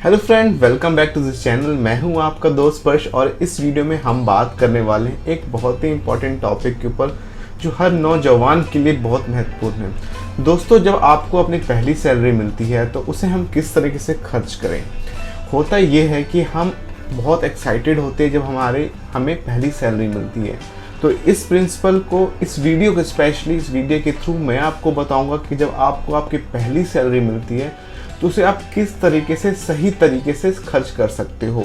Hello friend, welcome back to this channel. मैं हूं आपका दोस्त स्पर्श और इस वीडियो में हम बात करने वाले हैं एक बहुत ही इंपॉर्टेंट टॉपिक के ऊपर जो हर नौजवान के लिए बहुत महत्वपूर्ण है। दोस्तों, जब आपको अपनी पहली सैलरी मिलती है तो उसे हम किस तरीके से खर्च करें। होता ये है कि हम बहुत एक्साइटेड होते हैं जब हमें पहली सैलरी मिलती है। तो इस प्रिंसिपल को इस वीडियो के थ्रू मैं आपको बताऊंगा कि जब आपको आपकी पहली सैलरी मिलती है तो उसे आप किस तरीके से सही तरीके से खर्च कर सकते हो।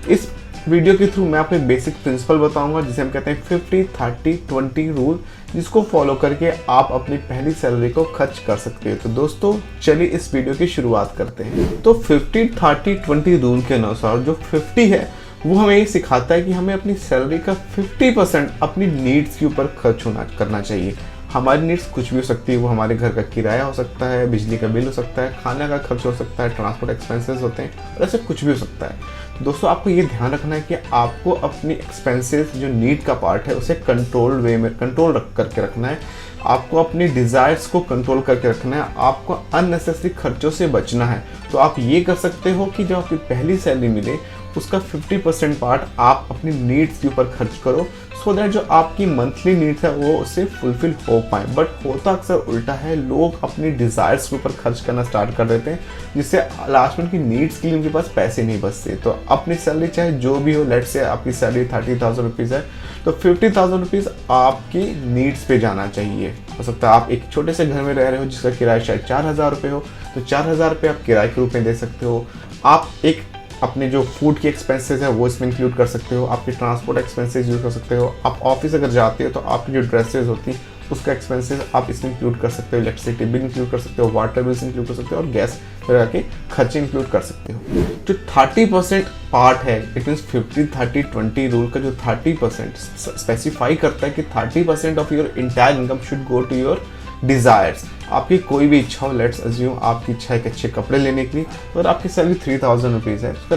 इस वीडियो के थ्रू मैं आपको एक बेसिक प्रिंसिपल बताऊंगा जिसे हम कहते हैं 50-30-20 रूल, जिसको फॉलो करके आप अपनी पहली सैलरी को खर्च कर सकते हो। तो दोस्तों, चलिए इस वीडियो की शुरुआत करते हैं। तो 50-30-20 रूल के अनुसार जो 50 है वो हमें ये सिखाता है कि हमें अपनी सैलरी का 50% अपनी नीड्स के ऊपर खर्च करना चाहिए। हमारी नीड्स कुछ भी हो सकती है, वो हमारे घर का किराया हो सकता है, बिजली का बिल हो सकता है, खाने का खर्च हो सकता है, ट्रांसपोर्ट एक्सपेंसेस होते हैं और ऐसे कुछ भी हो सकता है। दोस्तों, आपको ये ध्यान रखना है कि आपको अपनी एक्सपेंसेस जो नीड का पार्ट है उसे कंट्रोल करके रखना है। आपको अपनी डिज़ायर्स को कंट्रोल करके रखना है। आपको अननेसेसरी खर्चों से बचना है। तो आप ये कर सकते हो कि जब आपकी पहली सैलरी मिले उसका 50% पार्ट आप अपनी नीड्स के ऊपर खर्च करो, सो दैट जो आपकी मंथली नीड्स है वो उससे फुलफिल हो पाए। बट होता अक्सर उल्टा है, लोग अपनी डिज़ायर्स के ऊपर खर्च करना स्टार्ट कर देते हैं जिससे लास्ट में उनकी नीड्स के लिए उनके पास पैसे नहीं बचते। तो अपनी सैलरी चाहे जो भी हो, लेट्स से आपकी सैलरी 30,000 रुपीज़ है तो 50,000 रुपीज़ आपकी नीड्स पे जाना चाहिए। हो सकता है आप एक छोटे से घर में रह रहे हो जिसका किराया शायद 4,000 रुपये हो, तो 4,000 रुपये आप किराए के रूप में दे सकते हो। आप एक अपने जो फूड की एक्सपेंसेस है वो इसमें इंक्लूड कर सकते हो, आपके ट्रांसपोर्ट एक्सपेंसेस यूज़ कर सकते हो। आप ऑफिस अगर जाते हो तो आपकी जो ड्रेसेस होती हैं उसका एक्सपेंसेस आप इसमें इंक्लूड कर सकते हो, इलेक्ट्रिसिटी बिल इंक्लूड कर सकते हो, वाटर बिल्स इंक्लूड कर सकते हो और गैस वगैरह के खर्चे इंक्लूड कर सकते हो। जो 30% पार्ट है, इट मीन्स 50-30-20 रूल का जो 30% स्पेसिफाई करता है कि 30% of your entire income should go to your desires. आपकी कोई भी इच्छा हो, लेट्स अज्यूम आपकी इच्छा है कि अच्छे कपड़े लेने की, और आपकी सैलरी 3,000 रुपीज़ है, उसका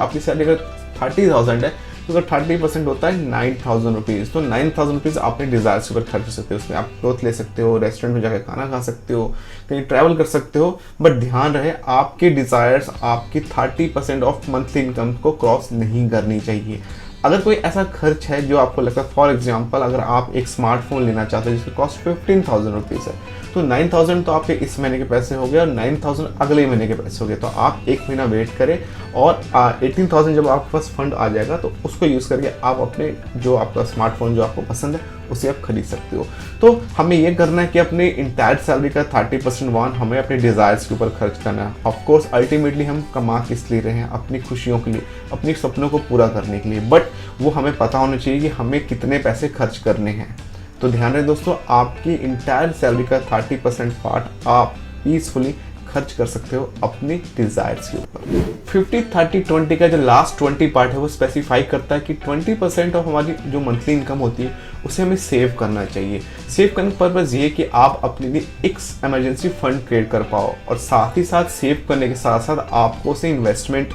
आपकी सैलरी अगर 30,000 है तो अगर 30% होता है 9,000 रुपीज़। तो 9,000 रुपीज़ अपने डिज़ायर्स के ऊपर खर्च कर सकते हो। उसमें आप क्लोथ ले सकते हो, रेस्टोरेंट में जाकर खाना खा सकते हो, कहीं ट्रैवल कर सकते हो। बट ध्यान रहे, आपके डिज़ायर्स आपकी 30% ऑफ मंथली इनकम को क्रॉस नहीं करनी चाहिए। अगर कोई ऐसा खर्च है जो आपको लगता है, फॉर एग्जांपल अगर आप एक स्मार्टफोन लेना चाहते हो जिसकी कॉस्ट 15,000 रुपीज़ है, तो 9,000 तो आपके इस महीने के पैसे हो गए और 9,000 अगले महीने के पैसे हो गए। तो आप एक महीना वेट करें और 18,000 जब आपके पास फंड आ जाएगा तो उसको यूज़ करके आप अपने जो आपका स्मार्टफोन जो आपको पसंद है उसे आप खरीद सकते हो। तो हमें ये करना है कि अपने इंटायर सैलरी का 30% हमें अपने डिज़ायर्स के ऊपर खर्च करना है। ऑफकोर्स अल्टीमेटली हम कमा किस लिए रहे हैं? अपनी खुशियों के लिए, अपने सपनों को पूरा करने के लिए। बट वो हमें पता होना चाहिए कि हमें कितने पैसे खर्च करने हैं। तो ध्यान रहे दोस्तों, आपकी इंटायर सैलरी का 30% पार्ट आप पीसफुली खर्च कर सकते हो अपनी डिज़ायर्स के ऊपर। 50-30-20 का जो लास्ट 20 पार्ट है वो स्पेसिफाई करता है कि 20% ऑफ हमारी जो मंथली इनकम होती है उसे हमें सेव करना चाहिए। सेव करने का पर्पज़ ये कि आप अपने लिए एक इमरजेंसी फंड क्रिएट कर पाओ, और साथ ही साथ सेव करने के साथ साथ आपको उसे इन्वेस्टमेंट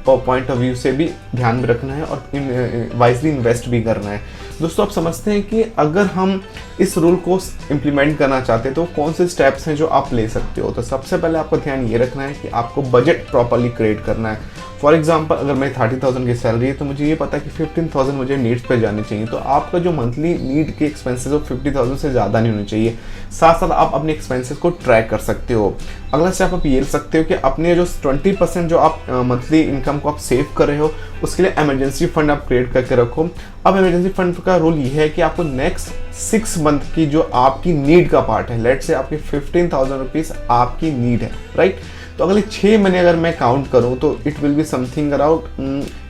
पॉइंट ऑफ व्यू से भी ध्यान में रखना है और वाइजली इन्वेस्ट भी करना है। दोस्तों, आप समझते हैं कि अगर हम इस रूल को इम्प्लीमेंट करना चाहते हैं तो कौन से स्टेप्स हैं जो आप ले सकते हो। तो सबसे पहले आपको ध्यान ये रखना है कि आपको बजट प्रॉपर्ली क्रिएट करना है। फॉर एग्जांपल अगर मेरी 30,000 की सैलरी है तो मुझे ये पता है कि 15,000 मुझे नीड्स पे जानी चाहिए। तो आपका जो मंथली नीड के एक्सपेंसेस हो 50,000 से ज़्यादा नहीं होने चाहिए। साथ साथ आप अपने एक्सपेंसेस को ट्रैक कर सकते हो। अगला स्टेप आप ये ले सकते हो कि अपने जो 20% जो आप मंथली इनकम को आप सेव कर रहे हो उसके लिए इमरजेंसी फंड आप क्रिएट करके रखो। अब इमरजेंसी फंड का रोल ये है कि आपको नेक्स्ट 6 मंथ की जो आपकी नीड का पार्ट है, लेट्स से आपकी 15,000 रुपीज़ आपकी नीड है, राइट। तो अगले 6 महीने अगर मैं काउंट करूं तो it will be something around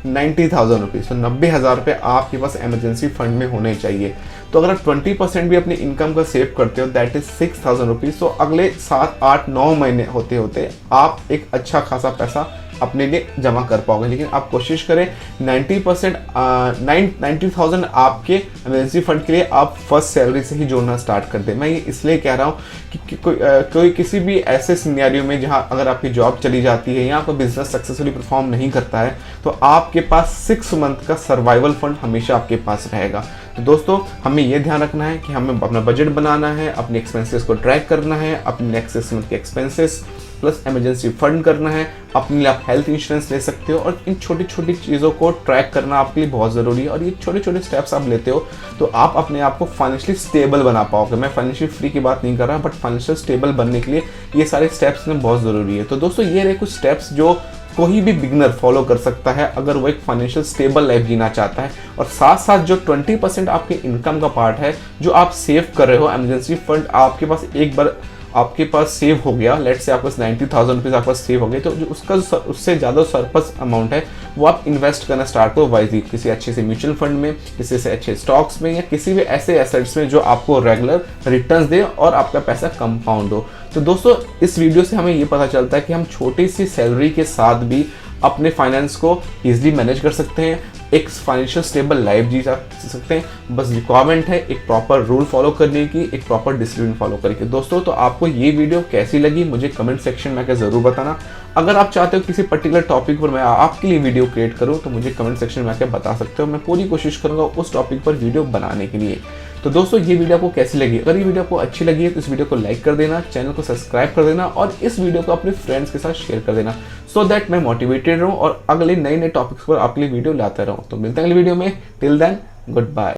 90,000 rupees. तो 90,000 रुपये आपके पास इमरजेंसी फंड में होने चाहिए। तो अगर आप 20% भी अपनी इनकम का सेव करते हो, दैट इज 6,000 रुपीज़। तो अगले 7, 8, 9 महीने होते होते आप एक अच्छा खासा पैसा अपने लिए जमा कर पाओगे। लेकिन आप कोशिश करें 90,000 आपके इमरजेंसी फंड के लिए आप फर्स्ट सैलरी से ही जोड़ना स्टार्ट कर दें। मैं ये इसलिए कह रहा हूँ कि कोई किसी भी ऐसे सिनेरियो में जहाँ अगर आपकी जॉब चली जाती है या आपका बिजनेस सक्सेसफुली परफॉर्म नहीं करता है तो आपके पास 6 मंथ का सर्वाइवल फंड हमेशा आपके पास रहेगा। तो दोस्तों, हमें यह ध्यान रखना है कि हमें अपना बजट बनाना है, अपने एक्सपेंसेस को ट्रैक करना है, अपने नेक्स्ट 6 मंथ के एक्सपेंसेस प्लस इमरजेंसी फंड करना है, अपने लिए आप हेल्थ इंश्योरेंस ले सकते हो। और इन छोटी छोटी चीज़ों को ट्रैक करना आपके लिए बहुत ज़रूरी है, और ये छोटे छोटे स्टेप्स आप लेते हो तो आप अपने आप को फाइनेंशियली स्टेबल बना पाओगे। मैं फाइनेंशियल फ्री की बात नहीं कर रहा, बट फाइनेंशियल स्टेबल बनने के लिए ये सारे स्टेप्स में बहुत ज़रूरी है। तो दोस्तों ये रहे कुछ स्टेप्स जो कोई भी बिगनर फॉलो कर सकता है अगर वो एक फाइनेंशियल स्टेबल लाइफ जीना चाहता है। और साथ साथ जो 20% आपके इनकम का पार्ट है जो आप सेव कर रहे हो, इमरजेंसी फंड आपके पास एक बार आपके पास सेव हो गया, लेट से आपके पास 90,000 रुपीज़ आपके पास सेव हो गए, तो जो उसका उससे ज़्यादा सरप्लस अमाउंट है वो आप इन्वेस्ट करना स्टार्ट करो वाइजली, किसी अच्छे से म्यूचुअल फंड में, किसी से अच्छे स्टॉक्स में, या किसी भी ऐसे एसेट्स में जो आपको रेगुलर रिटर्न्स दे और आपका पैसा कंपाउंड हो। तो दोस्तों इस वीडियो से हमें ये पता चलता है कि हम छोटी सी सैलरी के साथ भी अपने फाइनेंस को ईजिली मैनेज कर सकते हैं, एक फाइनेंशियल स्टेबल लाइफ जी सकते हैं। बस रिक्वायरमेंट है एक प्रॉपर रूल फॉलो करने की, एक प्रॉपर डिसिप्लिन फॉलो करने की। दोस्तों तो आपको ये वीडियो कैसी लगी मुझे कमेंट सेक्शन में आकर ज़रूर बताना। अगर आप चाहते हो किसी पर्टिकुलर टॉपिक पर मैं आपके लिए वीडियो क्रिएट करूँ तो मुझे कमेंट सेक्शन में आकर बता सकते हो, मैं पूरी कोशिश करूँगा उस टॉपिक पर वीडियो बनाने के लिए। तो दोस्तों ये वीडियो आपको कैसी लगी? अगर ये वीडियो आपको अच्छी लगी है तो इस वीडियो को लाइक कर देना, चैनल को सब्सक्राइब कर देना और इस वीडियो को अपने फ्रेंड्स के साथ शेयर कर देना, सो दैट मैं मोटिवेटेड रहूँ और अगले नए नए टॉपिक्स पर आपके लिए वीडियो लाता रहूँ। तो मिलते हैं अगली वीडियो में, टिल देन गुड बाय।